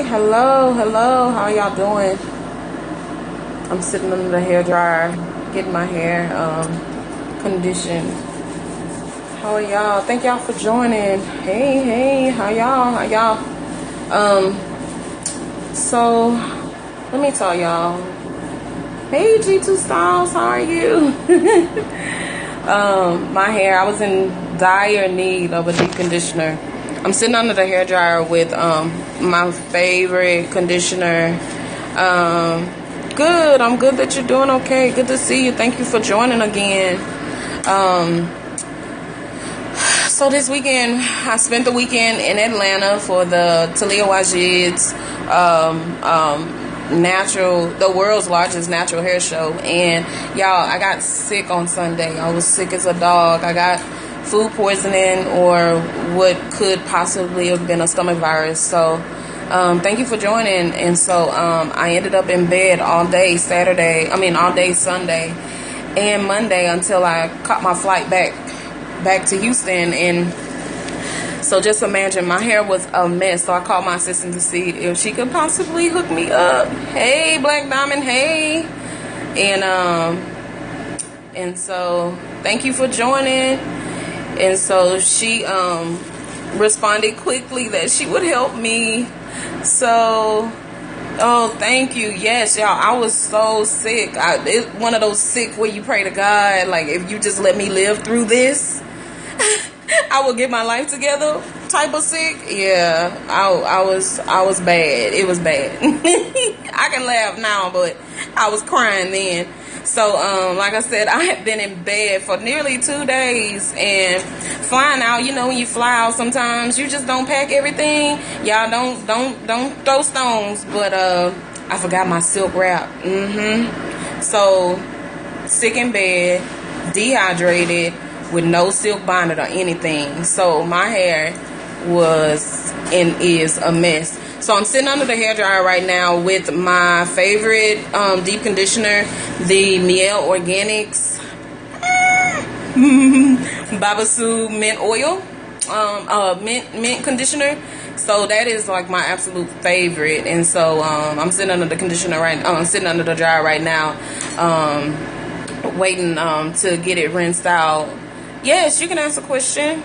Hello, hello. How y'all doing? I'm sitting under the hair dryer, getting my hair conditioned. How are y'all? Thank y'all for joining. Hey, how y'all? So let me tell y'all. Hey, G2 Styles, how are you? My hair, I was in dire need of a deep conditioner. I'm sitting under the hair dryer with my favorite conditioner. Good. I'm good that you're doing okay. Good to see you. Thank you for joining again. So this weekend, I spent the weekend in Atlanta for the Talia Wajid's the world's largest natural hair show. And y'all, I got sick on Sunday. I was sick as a dog. I got food poisoning or what could possibly have been a stomach virus. So thank you for joining. And so I ended up in bed all day Sunday and Monday until I caught my flight back to Houston. And so just imagine, my hair was a mess. So I called my assistant to see if she could possibly hook me up. Hey, Black Diamond, hey. And so thank you for joining. And so she responded quickly that she would help me. So, oh, thank you. Yes, y'all, I was so sick. It's one of those sick where you pray to God, like, if you just let me live through this, I will get my life together type of sick. Yeah, I was bad. It was bad. I can laugh now, but I was crying then. So, like I said, I had been in bed for nearly 2 days and flying out. You know, when you fly out, sometimes you just don't pack everything. Y'all don't throw stones, but I forgot my silk wrap. So, sick in bed, dehydrated, with no silk bonnet or anything. So my hair was and is a mess. So I'm sitting under the hair dryer right now with my favorite deep conditioner, the Miel Organics Babasu Mint Oil mint conditioner. So that is like my absolute favorite. And so I'm sitting under the sitting under the dryer right now, waiting to get it rinsed out. Yes, you can ask a question.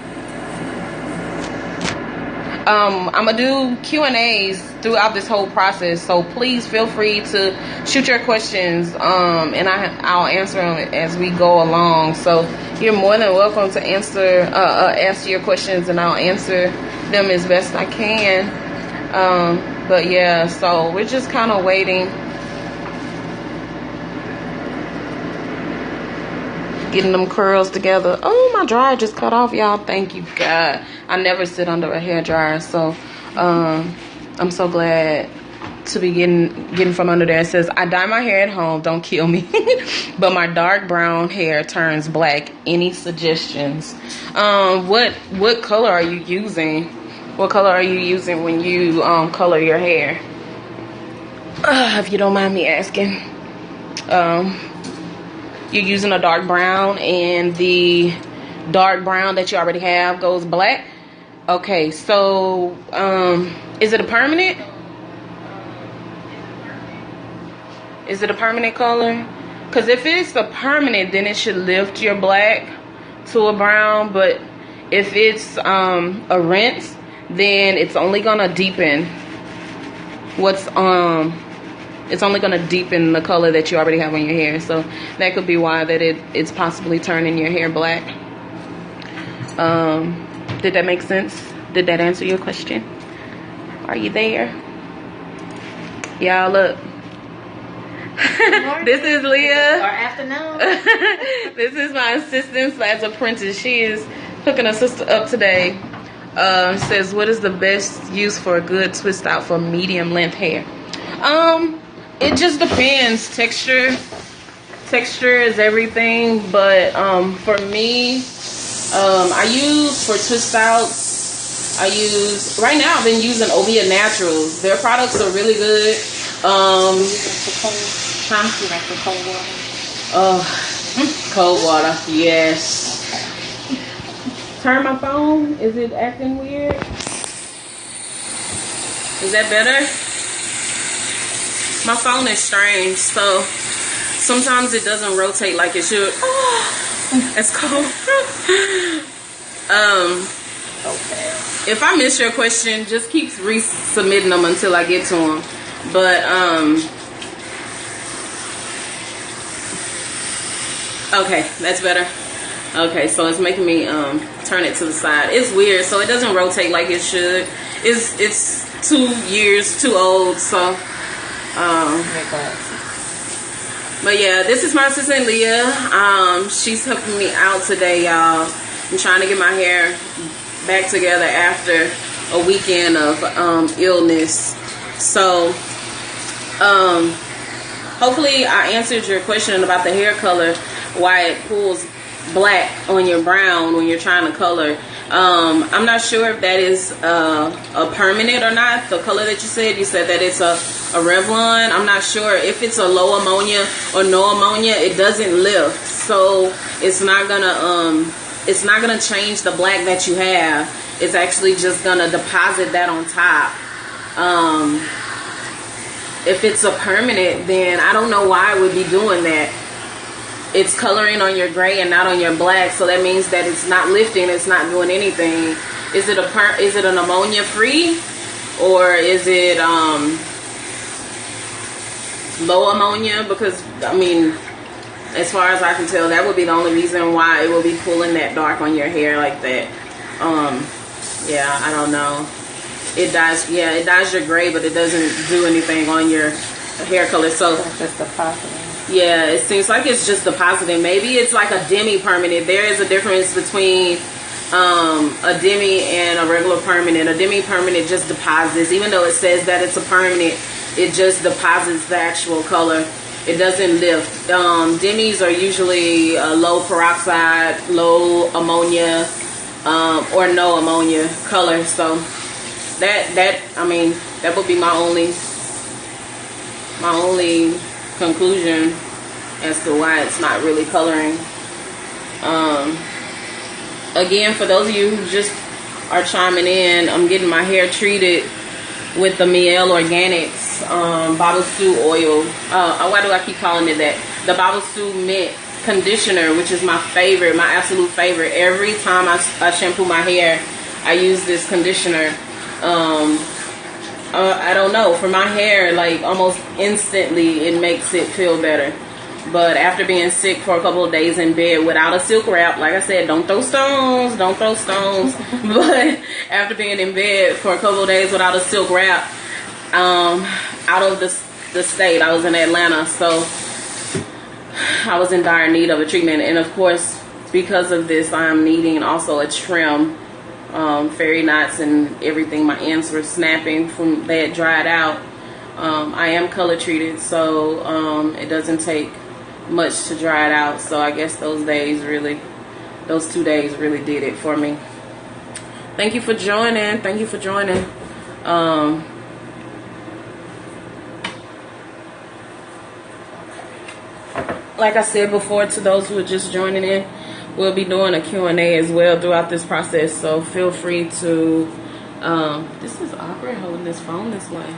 I'm gonna do Q&As throughout this whole process, so please feel free to shoot your questions, and I'll answer them as we go along. So you're more than welcome to ask your questions, and I'll answer them as best I can. But yeah, so we're just kind of waiting, getting them curls together. Oh, my dryer just cut off, y'all. Thank you, God. I never sit under a hair dryer, so I'm so glad to be getting from under there. It says, I dye my hair at home, don't kill me. But my dark brown hair turns black. Any suggestions? What color are you using? What color are you using when you color your hair? If you don't mind me asking. You're using a dark brown, and the dark brown that you already have goes black. Okay, so is it a permanent? Is it a permanent color? Because if it's a permanent, then it should lift your black to a brown. But if it's a rinse, then it's only gonna deepen it's only going to deepen the color that you already have on your hair. So that could be why that it's possibly turning your hair black. Did that make sense? Did that answer your question? Are you there? Y'all, look. This is Leah. Or afternoon. This is my assistant / apprentice. She is hooking her sister up today. Says, what is the best use for a good twist out for medium length hair? It just depends. Texture is everything, but for me, I use for twist outs. Right now I've been using Ovia Naturals. Their products are really good. Cold water, yes. Turn my phone. Is it acting weird? Is that better? My phone is strange, so sometimes it doesn't rotate like it should. Oh, that's cold. Okay. If I miss your question, just keep resubmitting them until I get to them. But okay, that's better. Okay, so it's making me turn it to the side. It's weird, so it doesn't rotate like it should. It's 2 years too old, so but yeah, this is my assistant Leah. She's helping me out today, y'all. I'm trying to get my hair back together after a weekend of illness. So hopefully I answered your question about the hair color, why it pulls black on your brown when you're trying to color. I'm not sure if that is a permanent or not. The color that you said that it's a Revlon. I'm not sure if it's a low ammonia or no ammonia. It doesn't lift, so it's not gonna change the black that you have. It's actually just gonna deposit that on top. If it's a permanent, then I don't know why it would be doing that. It's coloring on your gray and not on your black, so that means that it's not lifting. It's not doing anything. Is it an ammonia free, or is it low ammonia? Because I mean, as far as I can tell, that would be the only reason why it will be pulling that dark on your hair like that. Yeah, I don't know. It dyes your gray, but it doesn't do anything on your hair color. So it's just depositing. Yeah, it seems like it's just depositing. Maybe it's like a demi-permanent. There is a difference between a demi and a regular permanent. A demi-permanent just deposits. Even though it says that it's a permanent, it just deposits the actual color. It doesn't lift. Demis are usually low peroxide, low ammonia, or no ammonia color. So that would be my only conclusion as to why it's not really coloring. Again, for those of you who just are chiming in, I'm getting my hair treated with the Miel Organics Bottle Stew Oil. Why do I keep calling it that? The Bottle Stew Mint Conditioner, which is my favorite, my absolute favorite. Every time I shampoo my hair, I use this conditioner. I don't know, for my hair, like almost instantly it makes it feel better. But after being sick for a couple of days in bed without a silk wrap, like I said, don't throw stones. But after being in bed for a couple of days without a silk wrap, out of the state, I was in Atlanta, so I was in dire need of a treatment. And of course, because of this, I am needing also a trim. Fairy knots and everything. My ends were snapping from they had dried out. I am color treated, so it doesn't take much to dry it out. So I guess those 2 days really did it for me. Thank you for joining. Like I said before, to those who are just joining in, we'll be doing a Q&A as well throughout this process, so feel free to this is awkward holding this phone this way.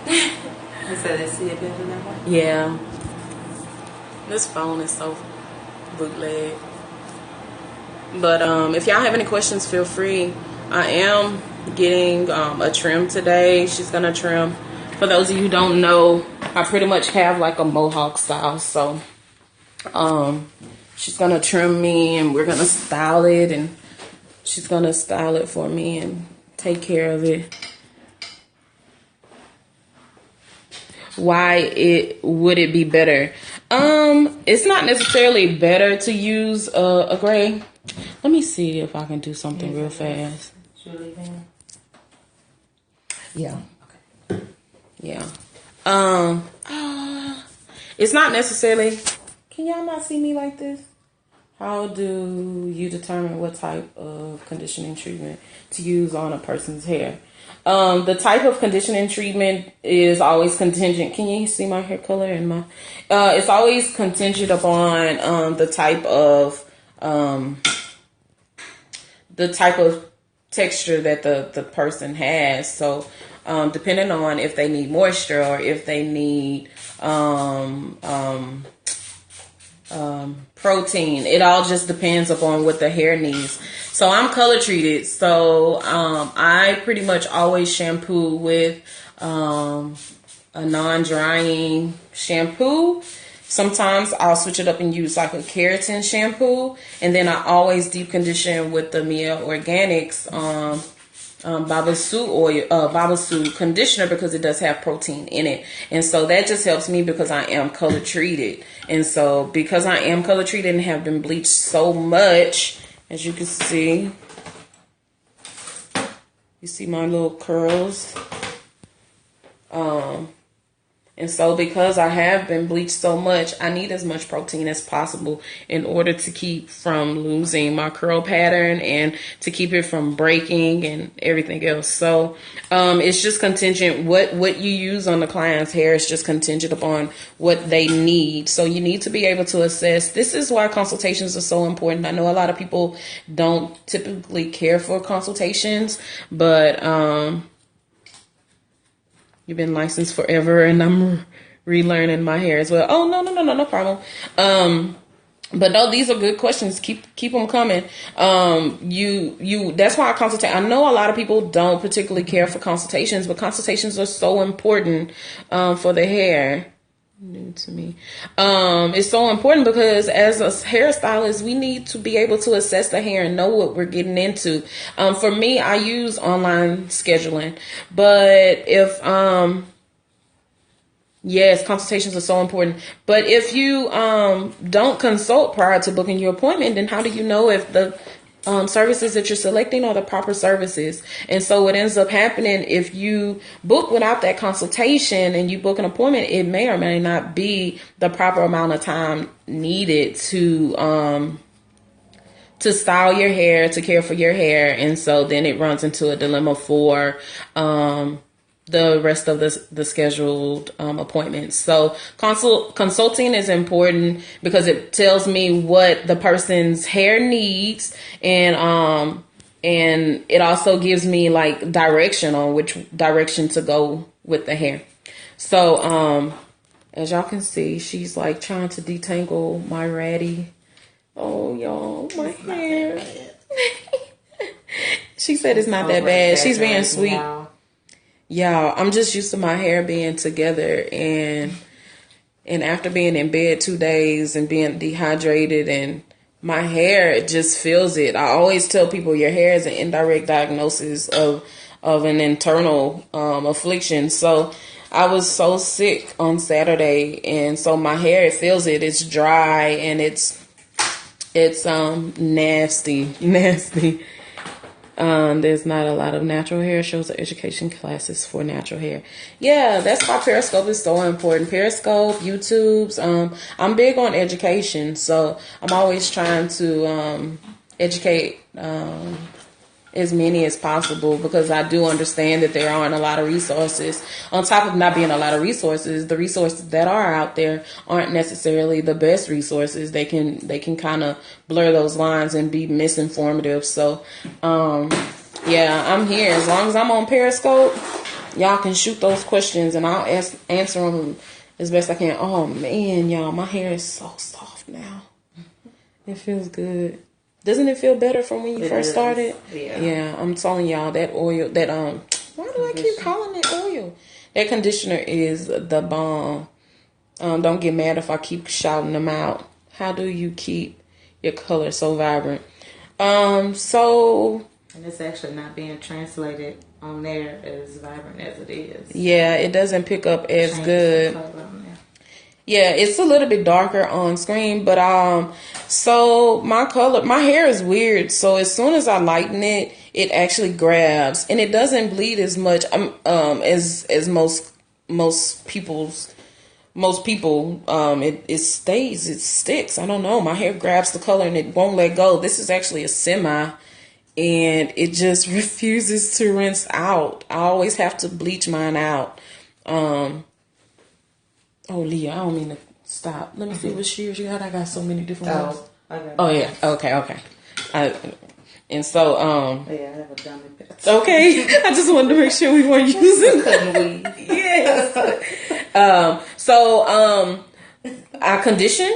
I said, see it better that way? Yeah, this phone is so bootleg. But if y'all have any questions, feel free. I am getting a trim today. She's gonna trim. For those of you who don't know, I pretty much have like a mohawk style, so she's gonna trim me and we're gonna style it, and she's gonna style it for me and take care of it. Why would it be better? It's not necessarily better to use a gray. Let me see if I can do something real fast. Yeah. Okay. Yeah. It's not necessarily. Can y'all not see me like this? How do you determine what type of conditioning treatment to use on a person's hair? The type of conditioning treatment is always contingent. Can you see my hair color and my? It's always contingent upon the type of texture that the person has. So depending on if they need moisture or if they need protein, it all just depends upon what the hair needs. So I'm color treated, so I pretty much always shampoo with a non-drying shampoo. Sometimes I'll switch it up and use like a keratin shampoo, and then I always deep condition with the Mia Organics Babasu conditioner, because it does have protein in it. And so that just helps me because I am color treated. And so because I am color treated and have been bleached so much, as you can see, you see my little curls. And so because I have been bleached so much, I need as much protein as possible in order to keep from losing my curl pattern and to keep it from breaking and everything else. So it's just contingent. What you use on the client's hair is just contingent upon what they need. So you need to be able to assess. This is why consultations are so important. I know a lot of people don't typically care for consultations, but you've been licensed forever, and I'm relearning my hair as well. Oh, no problem. But no, these are good questions. Keep them coming. That's why I consultate. I know a lot of people don't particularly care for consultations, but consultations are so important for the hair. New to me. It's so important because as a hairstylist, we need to be able to assess the hair and know what we're getting into. For me, I use online scheduling, but if yes, consultations are so important. But if you don't consult prior to booking your appointment, then how do you know if the services that you're selecting are the proper services? And so what ends up happening, if you book without that consultation and you book an appointment, it may or may not be the proper amount of time needed to style your hair, to care for your hair. And so then it runs into a dilemma for the rest of the scheduled appointments. So consulting is important because it tells me what the person's hair needs, and it also gives me like direction on which direction to go with the hair. So as y'all can see, she's like trying to detangle my ratty. Oh y'all, my hair. She said it's not that bad. She's being sweet. Y'all, I'm just used to my hair being together, and after being in bed 2 days and being dehydrated, and my hair just feels it. I always tell people your hair is an indirect diagnosis of an internal affliction. So I was so sick on Saturday, and so my hair, it feels it. It's dry and it's nasty. There's not a lot of natural hair shows or education classes for natural hair. Yeah, that's why Periscope is so important. Periscope, YouTube's. I'm big on education, so I'm always trying to educate as many as possible, because I do understand that there aren't a lot of resources. On top of not being a lot of resources, the resources that are out there aren't necessarily the best resources. They can kind of blur those lines and be misinformative. So, yeah, I'm here. As long as I'm on Periscope, y'all can shoot those questions and I'll answer them as best I can. Oh man, y'all, my hair is so soft now. It feels good. Doesn't it feel better from when you first started? Yeah, I'm telling y'all, that oil, that why do I keep calling it oil? That conditioner is the bomb. Don't get mad if I keep shouting them out. How do you keep your color so vibrant? And it's actually not being translated on there as vibrant as it is. Yeah, it doesn't pick up as good. Yeah, it's a little bit darker on screen, but so my hair is weird. So as soon as I lighten it, it actually grabs, and it doesn't bleed as much as most people. It stays, it sticks. I don't know. My hair grabs the color and it won't let go. This is actually a semi, and it just refuses to rinse out. I always have to bleach mine out. Oh, Leah, I don't mean to stop. Let me see what shears you got. I got so many different ones. Okay. Oh, yeah. Okay. And so, Yeah, I have a dummy pet. okay. I just wanted to make sure we weren't using Cutting weed. yes. I condition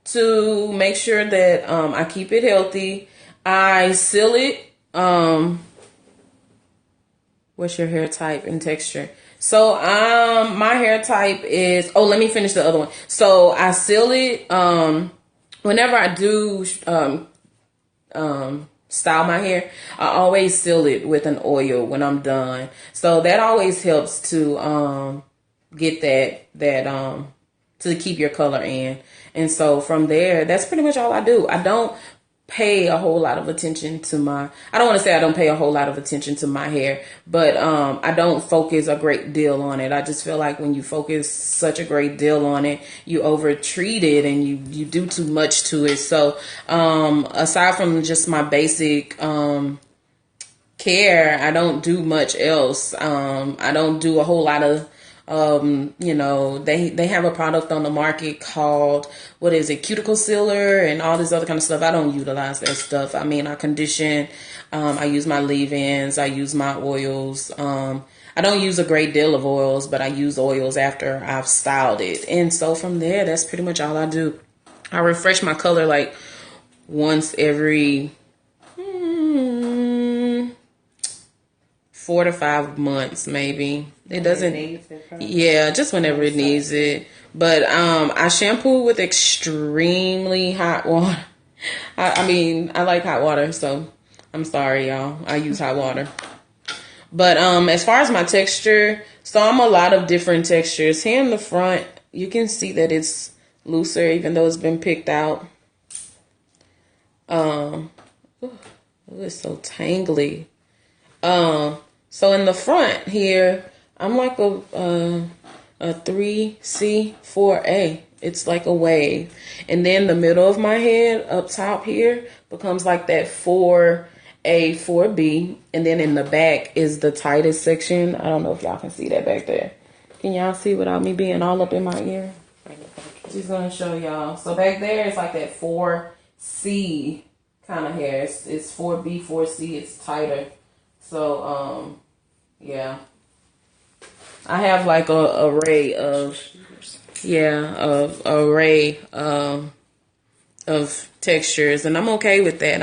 to make sure that I keep it healthy. I seal it. What's your hair type and texture? So my hair type is, let me finish the other one. So I seal it whenever I do style my hair. I always seal it with an oil when I'm done. So that always helps to get that to keep your color in. And so from there, that's pretty much all I do. I don't pay a whole lot of attention to I don't want to say I don't pay a whole lot of attention to my hair, but I don't focus a great deal on it. I just feel like when you focus such a great deal on it, you over treat it and you do too much to it. So aside from just my basic care, I don't do much else. I don't do a whole lot of they have a product on the market called, what is it, cuticle sealer and all this other kind of stuff. I don't utilize that stuff. I mean, I condition, I use my leave-ins, I use my oils. I don't use a great deal of oils, but I use oils after I've styled it. And so from there, that's pretty much all I do. I refresh my color like once every 4 to 5 months, maybe. It doesn't, yeah, just whenever it needs it. But I shampoo with extremely hot water. I mean, I like hot water, so I'm sorry, y'all. I use hot water. But as far as my texture, so I'm a lot of different textures. Here in the front, you can see that it's looser, even though it's been picked out. It's so tangly. So in the front here, I'm like a 3C, 4A. It's like a wave. And then the middle of my head up top here becomes like that 4A, 4B. And then in the back is the tightest section. I don't know if y'all can see that back there. Can y'all see without me being all up in my ear? She's going to show y'all. So back there is like that 4C kind of hair. It's 4B, 4C. It's tighter. So, yeah. I have like a array of textures, and I'm okay with that.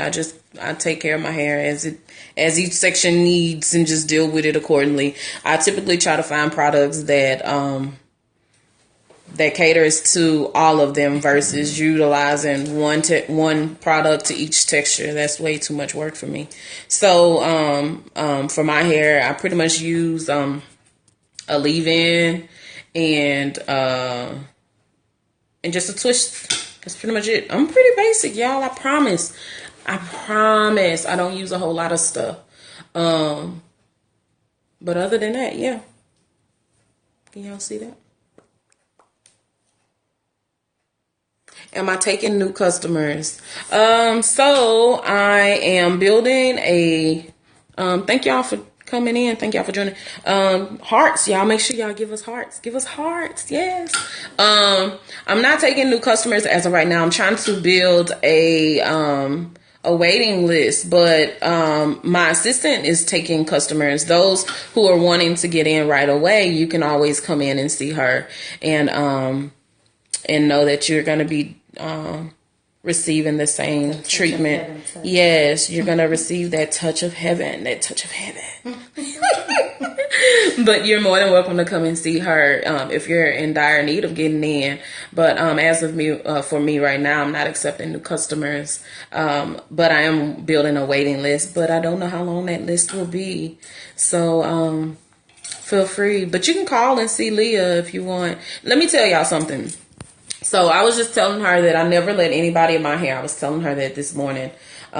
I take care of my hair as each section needs and just deal with it accordingly. I typically try to find products that caters to all of them versus utilizing one product to each texture. That's way too much work for me. So for my hair, I pretty much use a leave-in and just a twist. That's pretty much it. I'm pretty basic, y'all. I promise. I don't use a whole lot of stuff. But other than that, yeah. Can y'all see that? Am I taking new customers? So I am building thank y'all for coming in. Thank y'all for joining. Hearts, y'all make sure y'all give us hearts. Give us hearts. Yes. I'm not taking new customers as of right now. I'm trying to build a waiting list, but my assistant is taking customers. Those who are wanting to get in right away, you can always come in and see her and know that you're going to be receiving the same treatment. Yes, you're going to receive that touch of heaven, But you're more than welcome to come and see her if you're in dire need of getting in. But as of me, for me right now, I'm not accepting new customers. But I am building a waiting list, but I don't know how long that list will be. So feel free. But you can call and see Leah if you want. Let me tell y'all something. So I was just telling her that I never let anybody in my hair. I was telling her that this morning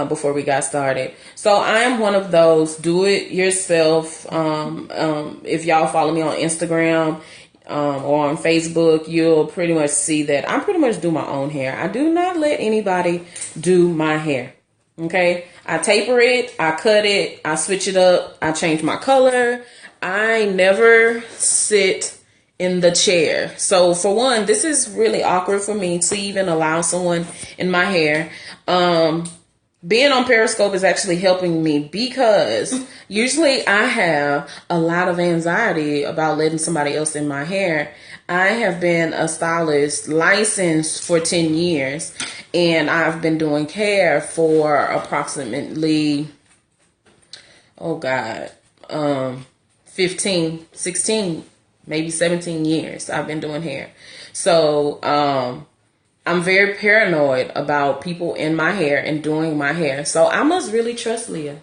before we got started. So I am one of those do it yourself. If y'all follow me on Instagram or on Facebook, you'll pretty much see that I pretty much do my own hair. I do not let anybody do my hair. Okay. I taper it. I cut it. I switch it up. I change my color. I never sit in the chair. So for one, this is really awkward for me to even allow someone in my hair. being on Periscope is actually helping me because usually I have a lot of anxiety about letting somebody else in my hair. I have been a stylist licensed for 10 years and I've been doing hair for approximately, 15, 16, maybe 17 years I've been doing hair. So, I'm very paranoid about people in my hair and doing my hair. So I must really trust Leah.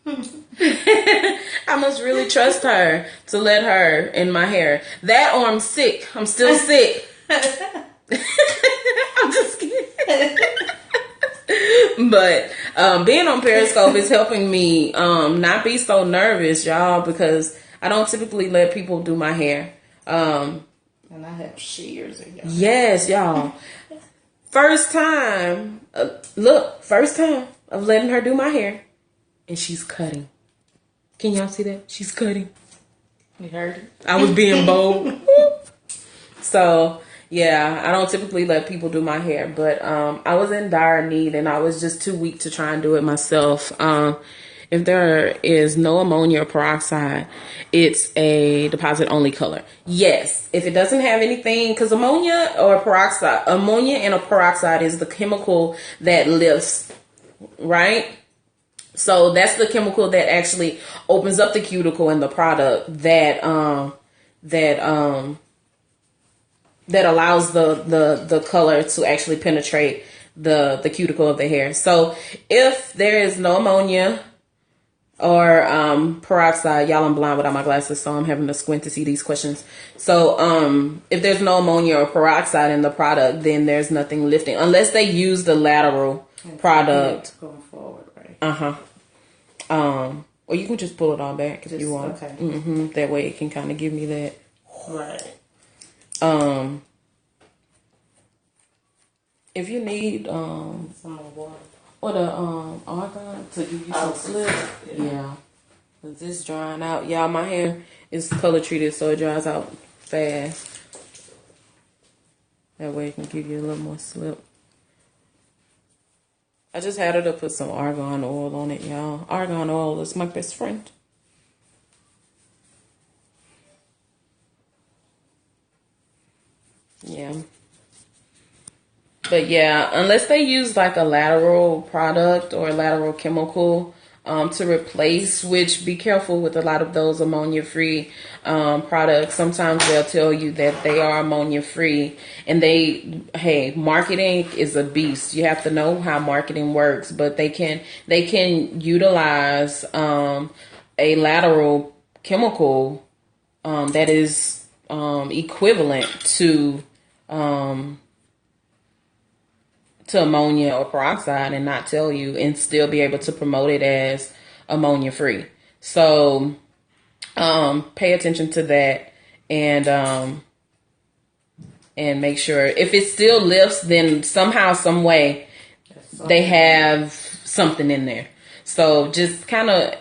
I must really trust her to let her in my hair. That or I'm sick. I'm still sick. I'm just kidding. But being on Periscope is helping me not be so nervous, y'all, because I don't typically let people do my hair. And I have shears in y'all. Yes, y'all. First time of letting her do my hair, and she's cutting. Can y'all see that? She's cutting. You heard it? I was being bold. So, yeah, I don't typically let people do my hair, but I was in dire need, and I was just too weak to try and do it myself. If there is no ammonia or peroxide, it's a deposit only color. Yes, if it doesn't have anything, because ammonia and a peroxide is the chemical that lifts, right? So that's the chemical that actually opens up the cuticle in the product that allows the color to actually penetrate the cuticle of the hair. So if there is no ammonia or peroxide, y'all, I'm blind without my glasses, so I'm having to squint to see these questions. So if there's no ammonia or peroxide in the product, then there's nothing lifting unless they use the lateral product going forward, right? Or you can just pull it all back if you want. Okay. That way it can kind of give me that. Right. If you need Some more water. or the argan to give you some slip, yeah. Cause it's drying out. Y'all, my hair is color treated, so it dries out fast. That way it can give you a little more slip. I just had her to put some argan oil on it, y'all. Argan oil is my best friend. Yeah. But yeah, unless they use like a lateral product or a lateral chemical to replace, which be careful with a lot of those ammonia-free products. Sometimes they'll tell you that they are ammonia-free, and marketing is a beast. You have to know how marketing works, but they can utilize a lateral chemical that is equivalent to ammonia or peroxide and not tell you, and still be able to promote it as ammonia free. So pay attention to that and make sure if it still lifts, then somehow, some way they have something in there. So just kind of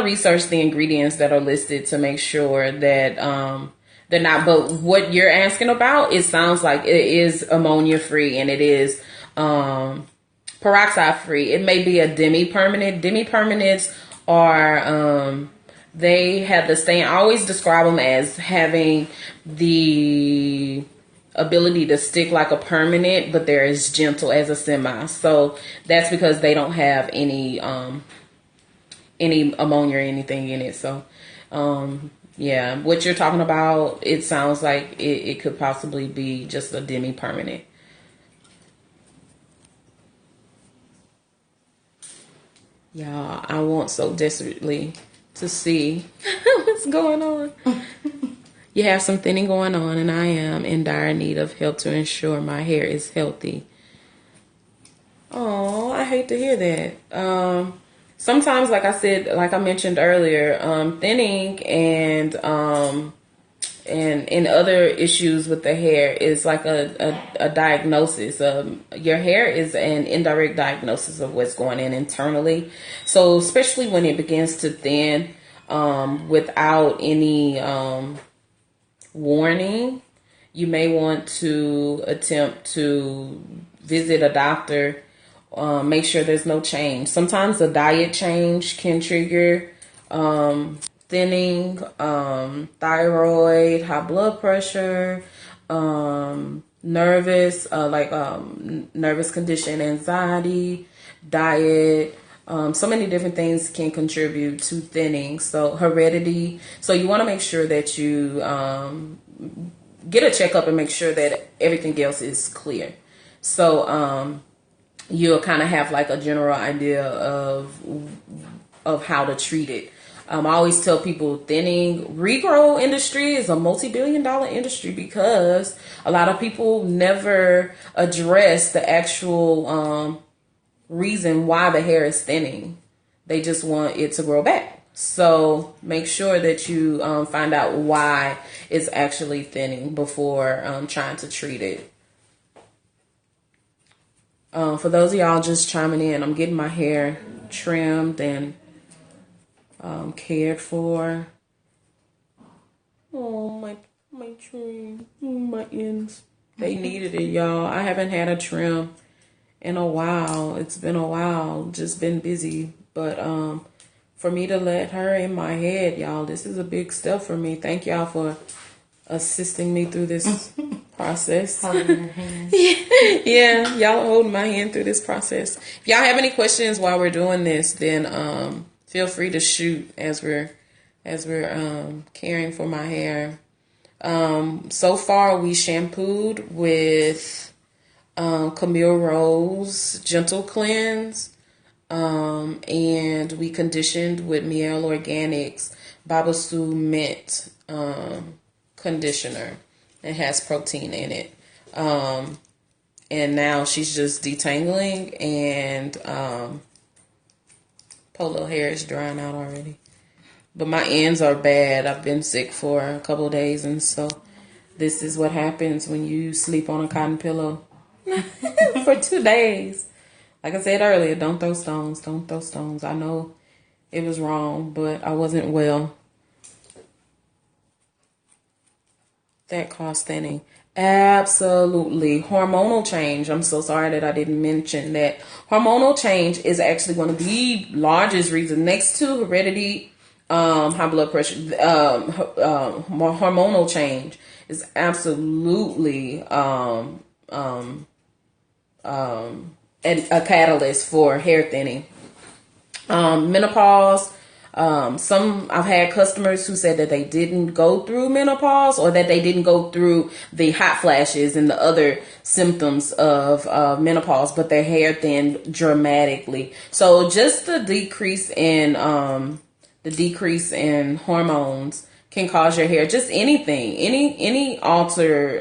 research the ingredients that are listed to make sure that they're not. But what you're asking about, it sounds like it is ammonia free and it is peroxide free. It may be a demi-permanent. Demi-permanents are they have the stain. I always describe them as having the ability to stick like a permanent, but they're as gentle as a semi. So that's because they don't have any ammonia or anything in it. So yeah, what you're talking about, it sounds like it could possibly be just a demi-permanent. Y'all, I want so desperately to see what's going on. You have some thinning going on, and I am in dire need of help to ensure my hair is healthy. Oh, I hate to hear that. Sometimes, like I said, like I mentioned earlier, thinning and other issues with the hair is like a diagnosis. Your hair is an indirect diagnosis of what's going on internally. So especially when it begins to thin without any warning, you may want to attempt to visit a doctor Make sure there's no change. Sometimes a diet change can trigger thinning, thyroid, high blood pressure, nervous condition, anxiety, diet. So many different things can contribute to thinning. So heredity. So you want to make sure that you get a checkup and make sure that everything else is clear. So you'll kind of have like a general idea of how to treat it. I always tell people thinning regrow industry is a multi-billion-dollar industry because a lot of people never address the actual reason why the hair is thinning. They just want it to grow back. So make sure that you find out why it's actually thinning before trying to treat it. For those of y'all just chiming in, I'm getting my hair trimmed and cared for. Oh, my trim, my ends. They needed it, y'all. I haven't had a trim in a while. It's been a while. Just been busy. But for me to let her in my head, y'all, this is a big step for me. Thank y'all for assisting me through this process. Holding your hand. Yeah, y'all are holding my hand through this process. If y'all have any questions while we're doing this, then feel free to shoot as we're caring for my hair. So far we shampooed with Camille Rose Gentle Cleanse, and we conditioned with Miel Organics Babasu Mint conditioner. It has protein in it. And now she's just detangling, and polo hair is drying out already. But my ends are bad. I've been sick for a couple of days, and so this is what happens when you sleep on a cotton pillow for 2 days. Like I said earlier, don't throw stones. Don't throw stones. I know it was wrong, but I wasn't well. That caused thinning. Absolutely. Hormonal change. I'm so sorry that I didn't mention that. Hormonal change is actually one of the largest reasons, next to heredity, high blood pressure, hormonal change is absolutely a catalyst for hair thinning. Menopause. I've had customers who said that they didn't go through menopause, or that they didn't go through the hot flashes and the other symptoms of menopause, but their hair thinned dramatically. So just the decrease in hormones can cause your hair, just anything, any altering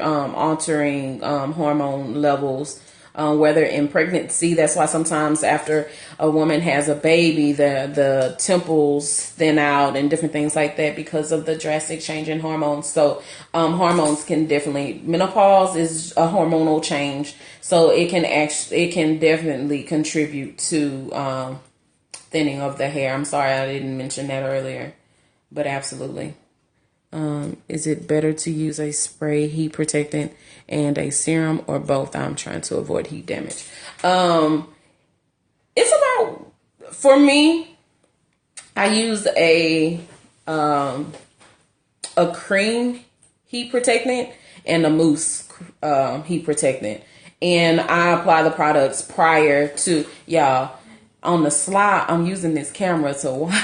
hormone levels. Whether in pregnancy, that's why sometimes after a woman has a baby, the temples thin out and different things like that because of the drastic change in hormones. So hormones can definitely, menopause is a hormonal change, so it can definitely contribute to thinning of the hair. I'm sorry I didn't mention that earlier, but absolutely. Is it better to use a spray heat protectant and a serum, or both? I'm trying to avoid heat damage. It's about, for me, I use a cream heat protectant and a mousse heat protectant, and I apply the products prior to, y'all, on the slide. I'm using this camera to watch.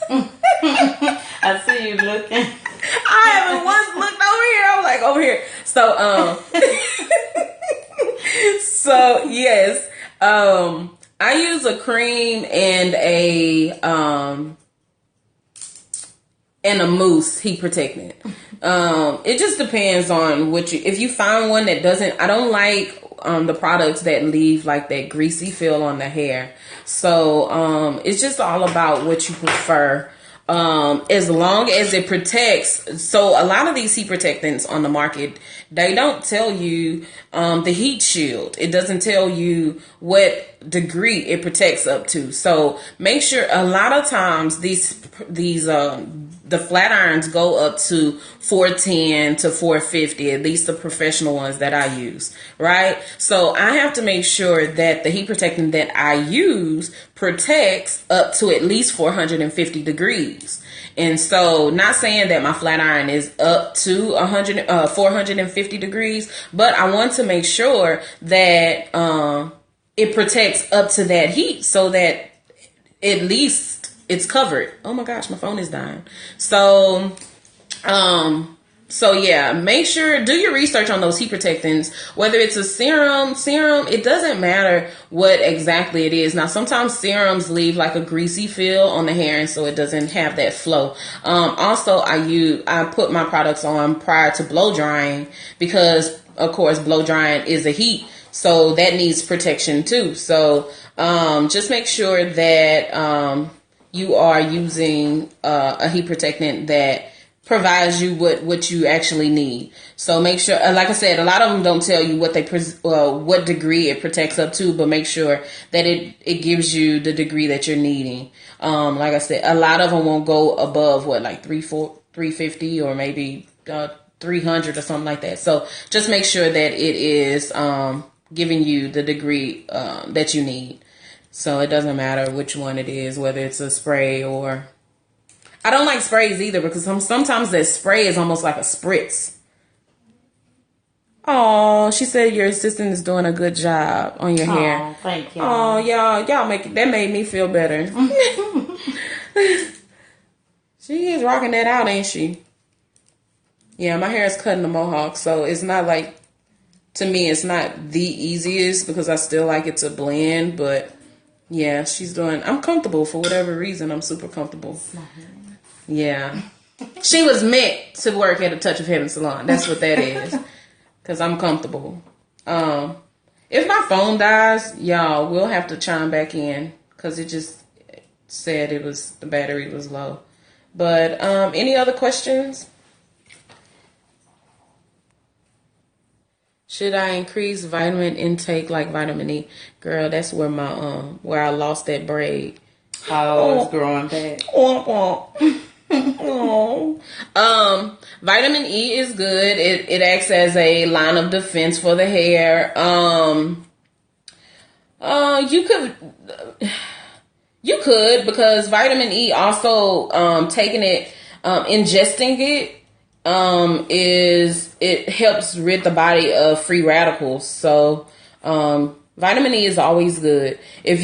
I see you looking. I haven't once looked over here. I was like, over here. So, yes. I use a cream and a mousse heat protectant. It just depends on if you find one that doesn't, I don't like the products that leave like that greasy feel on the hair. So, it's just all about what you prefer. As long as it protects. So a lot of these heat protectants on the market, they don't tell you the heat shield. It doesn't tell you what degree it protects up to. So make sure, a lot of times these the flat irons go up to 410 to 450, at least the professional ones that I use, right? So I have to make sure that the heat protectant that I use protects up to at least 450 degrees. And so, not saying that my flat iron is up to 450 degrees, but I want to make sure that it protects up to that heat so that at least it's covered. Oh my gosh, my phone is dying. So yeah, make sure, do your research on those heat protectants, whether it's a serum, it doesn't matter what exactly it is. Now, sometimes serums leave like a greasy feel on the hair, and so it doesn't have that flow. Also, I put my products on prior to blow drying because, of course, blow drying is a heat, so that needs protection too. So just make sure that you are using a heat protectant that provides you what you actually need. So make sure, like I said, a lot of them don't tell you what what degree it protects up to, but make sure that it gives you the degree that you're needing. Like I said, a lot of them won't go above like 350 or maybe 300 or something like that. So just make sure that it is giving you the degree that you need. So it doesn't matter which one it is, whether it's a spray or... I don't like sprays either because sometimes that spray is almost like a spritz. Oh, she said your assistant is doing a good job on your hair. Oh, thank you. Oh, y'all make it. That made me feel better. She is rocking that out, ain't she? Yeah, my hair is cutting the mohawk, so it's not like, to me, it's not the easiest because I still like it to blend, but yeah, I'm comfortable for whatever reason. I'm super comfortable. Yeah. She was meant to work at a Touch of Heaven salon. That's what that is. Because I'm comfortable. If my phone dies, y'all, we'll have to chime back in. Because it just said the battery was low. But any other questions? Should I increase vitamin intake like vitamin E? Girl, that's where where I lost that braid. Oh, it's growing back. Vitamin E is good. It acts as a line of defense for the hair. You could because vitamin E also ingesting it it helps rid the body of free radicals. So vitamin E is always good. If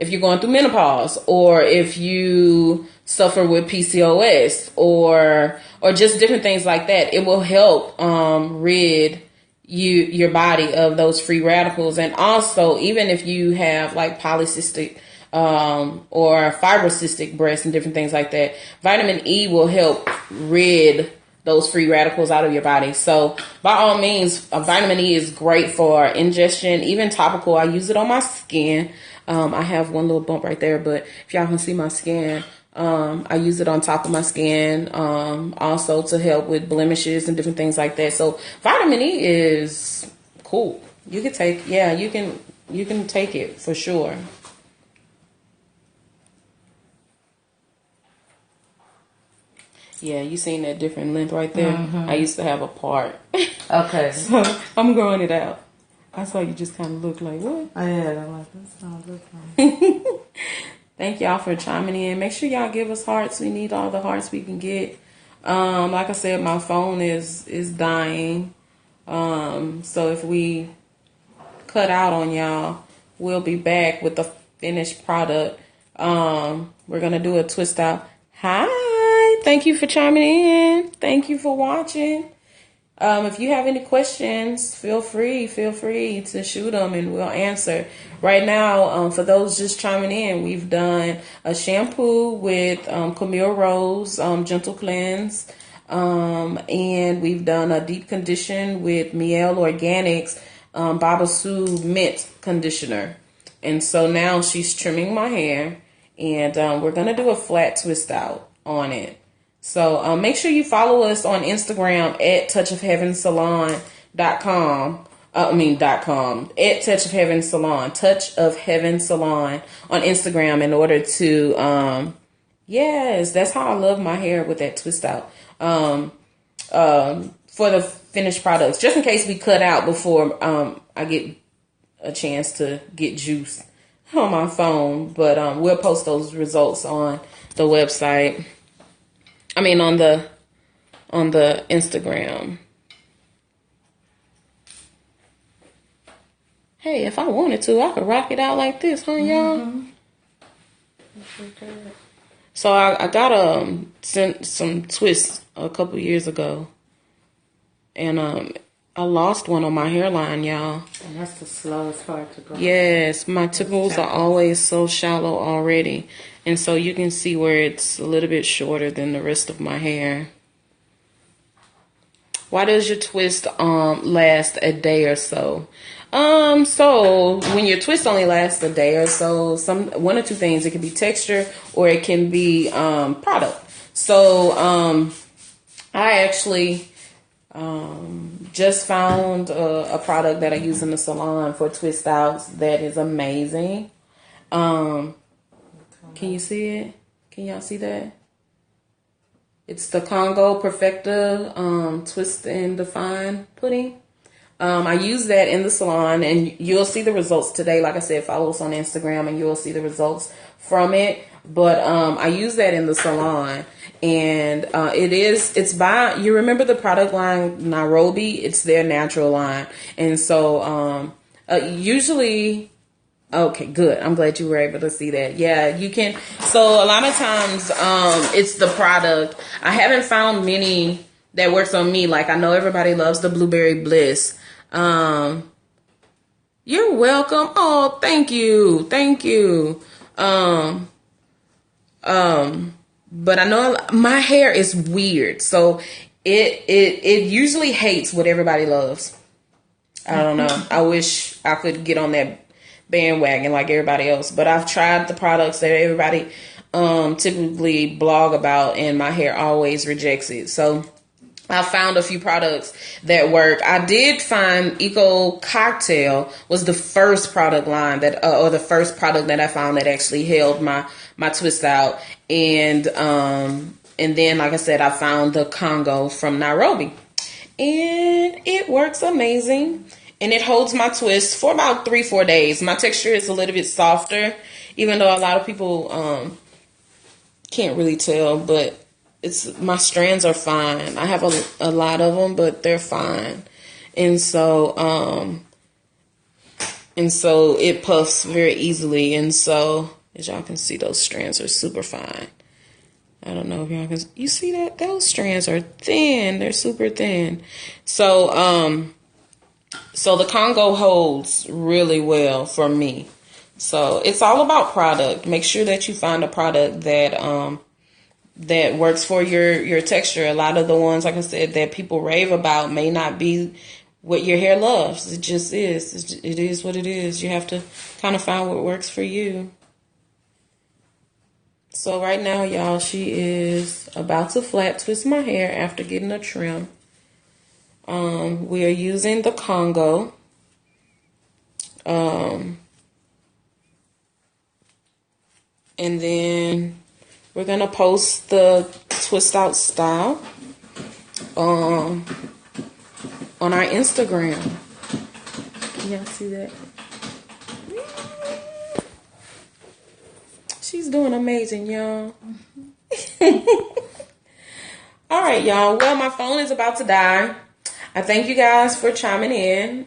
you're going through menopause, or if you suffer with PCOS, or just different things like that, it will help rid your body of those free radicals. And also, even if you have like polycystic or fibrocystic breasts and different things like that, vitamin E will help rid those free radicals out of your body. So by all means, vitamin E is great for ingestion, even topical. I use it on my skin. I have one little bump right there, but if y'all can see my skin, I use it on top of my skin, also to help with blemishes and different things like that. So vitamin E is cool. You can take it for sure. Yeah, you seen that different length right there? Mm-hmm. I used to have a part. Okay. So I'm growing it out. I saw you just kind of look like, what? I had. I'm like, that's not looking. Thank y'all for chiming in. Make sure y'all give us hearts. We need all the hearts we can get. Like I said, my phone is dying. So if we cut out on y'all, we'll be back with the finished product. We're going to do a twist out. Hi. Thank you for chiming in. Thank you for watching. If you have any questions, feel free to shoot them and we'll answer. Right now, for those just chiming in, we've done a shampoo with Camille Rose Gentle Cleanse, and we've done a deep condition with Miel Organics Baba Sue Mint Conditioner. And so now she's trimming my hair, and we're going to do a flat twist out on it. So make sure you follow us on Instagram at touchofheavensalon.com. At Touch of Heaven Salon, Touch of Heaven Salon on Instagram in order to Yes, that's how I love my hair with that twist out. For the finished products, just in case we cut out before I get a chance to get juice on my phone. But we'll post those results on the website. I mean on the Instagram. Hey, if I wanted to, I could rock it out like this, huh, y'all? So I got some twists a couple years ago, and I lost one on my hairline, y'all. And that's the slowest part to go. Yes, my tipples are always so shallow already, and so you can see where it's a little bit shorter than the rest of my hair. Why does your twist last a day or so? So when your twist only lasts a day or so, one or two things. It can be texture or it can be product. So I actually just found a product that I use in the salon for twist outs that is amazing. Can you see it? Can y'all see that? It's the Congo Perfecta Twist and Define pudding. I use that in the salon, and you'll see the results today. Like I said, follow us on Instagram, and you'll see the results from it. But I use that in the salon, and it's by, you remember the product line Nairobi? It's their natural line, and so usually. Okay, good. I'm glad you were able to see that. Yeah, you can. So a lot of times, it's the product. I haven't found many that works on me. Like I know everybody loves the Blueberry Bliss. You're welcome. Oh, thank you. Thank you. But I know my hair is weird. So it usually hates what everybody loves. I don't know. I wish I could get on that bandwagon like everybody else, but I've tried the products that everybody typically blog about, and my hair always rejects it. So I found a few products that work. I did find Eco Cocktail was the first product line that or the first product that I found that actually held my twist out, and then like I said, I found the Congo from Nairobi, and it works amazing. And it holds my twist for about 3-4 days. My texture is a little bit softer, even though a lot of people can't really tell. But my strands are fine. I have a lot of them, but they're fine. And so it puffs very easily. And so as y'all can see, those strands are super fine. I don't know if y'all can. You see that? Those strands are thin. They're super thin. So the Congo holds really well for me. So it's all about product. Make sure that you find a product that that works for your texture. A lot of the ones, like I said, that people rave about may not be what your hair loves. It just is. It is what it is. You have to kind of find what works for you. So right now, y'all, she is about to flat twist my hair after getting a trim. We are using the Congo. And then we're going to post the twist out style on our Instagram. Can y'all see that? She's doing amazing, y'all. All right, y'all. Well, my phone is about to die. I thank you guys for chiming in.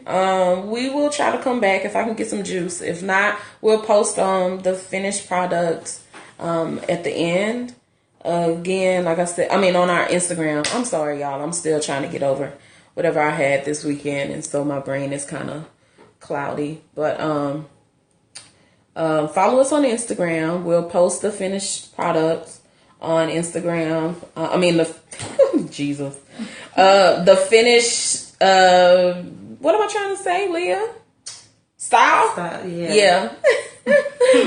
We will try to come back if I can get some juice. If not, we'll post the finished products at the end. Again, like I said, on our Instagram. I'm sorry, y'all. I'm still trying to get over whatever I had this weekend, and so my brain is kind of cloudy. But follow us on Instagram. We'll post the finished products on Instagram. Jesus. The finished, what am I trying to say, Leah? Style? Yeah.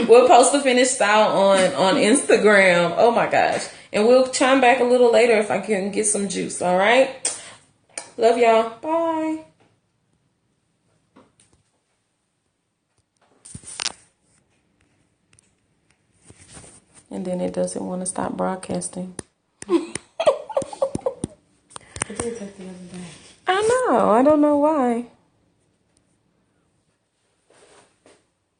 We'll post the finished style on Instagram. Oh my gosh. And we'll chime back a little later if I can get some juice. All right. Love y'all. Bye. And then it doesn't want to stop broadcasting. It did take the other day. I know. I don't know why.